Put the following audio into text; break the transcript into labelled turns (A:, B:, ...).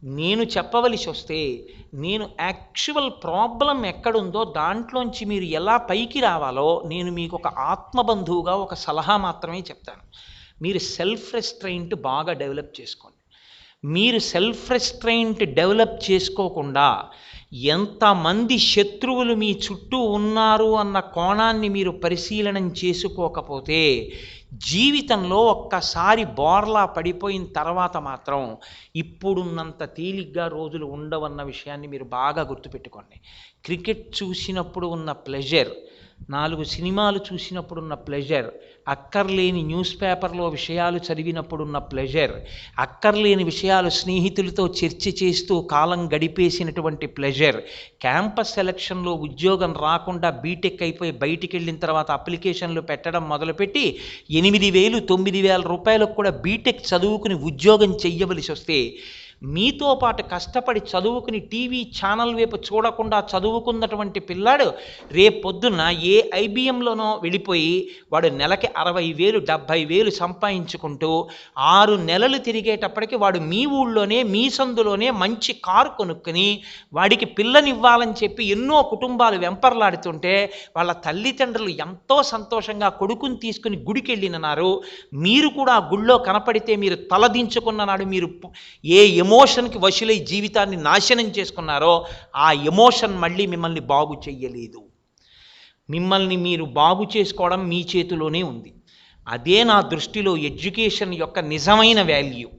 A: నేను చెప్పవలసి వస్తే నేను యాక్చువల్ ప్రాబ్లం ఎక్కడుందో దాంట్లోంచి మీరు ఎలా పైకి రావాలో నేను మీకు ఒక ఆత్మబంధువుగా ఒక సలహా మాత్రమే చెప్తాను. మీరు సెల్ఫ్ రెస్ట్రెయింట్ బాగా డెవలప్ చేసుకోండి. మీరు సెల్ఫ్ రెస్ట్రెయింట్ డెవలప్ చేసుకోకుండా ఎంతమంది శత్రువులు మీ చుట్టూ ఉన్నారు అన్న కోణాన్ని మీరు పరిశీలనం చేసుకోకపోతే జీవితంలో ఒక్కసారి బోర్లా పడిపోయిన తర్వాత మాత్రం ఇప్పుడున్నంత తేలిగ్గా రోజులు ఉండవన్న విషయాన్ని మీరు బాగా గుర్తుపెట్టుకోండి. క్రికెట్ చూసినప్పుడు ఉన్న ప్లెజర్, 4 సినిమాలు చూసినప్పుడున్న ప్లెజర్, అక్కర్లేని న్యూస్ పేపర్లో విషయాలు చదివినప్పుడున్న ప్లెజర్, అక్కర్లేని విషయాలు స్నేహితులతో చర్చ చేస్తూ కాలం గడిపేసినటువంటి ప్లెజర్, క్యాంపస్ సెలక్షన్లో ఉద్యోగం రాకుండా బీటెక్ అయిపోయి బయటికి వెళ్ళిన తర్వాత అప్లికేషన్లు పెట్టడం మొదలుపెట్టి 8,000 9,000 రూపాయలకు కూడా బీటెక్ చదువుకుని ఉద్యోగం చెయ్యవలసి వస్తే మీతో పాటు కష్టపడి చదువుకుని టీవీ ఛానల్ వైపు చూడకుండా చదువుకున్నటువంటి పిల్లాడు రేపొద్దున ఏ ఐబిఎంలోనో వెళ్ళిపోయి వాడు నెలకి 60,000 70,000 సంపాదించుకుంటూ 6 నెలలు తిరిగేటప్పటికి వాడు మీ ఊళ్ళోనే మీ సందులోనే మంచి కారు కొనుక్కుని వాడికి పిల్లనివ్వాలని చెప్పి ఎన్నో కుటుంబాలు వెంపర్లాడుతుంటే వాళ్ళ తల్లిదండ్రులు ఎంతో సంతోషంగా కొడుకుని తీసుకుని గుడికి వెళ్ళినారు. మీరు కూడా ఆ గుళ్ళో కనపడితే మీరు తలదించుకున్న నాడు మీరు ఏ ఎమోషన్కి వశులై జీవితాన్ని నాశనం చేసుకున్నారో ఆ ఎమోషన్ మళ్ళీ మిమ్మల్ని బాగు చెయ్యలేదు. మిమ్మల్ని మీరు బాగు చేసుకోవడం మీ చేతిలోనే ఉంది. అదే నా దృష్టిలో ఎడ్యుకేషన్ యొక్క నిజమైన వాల్యూ.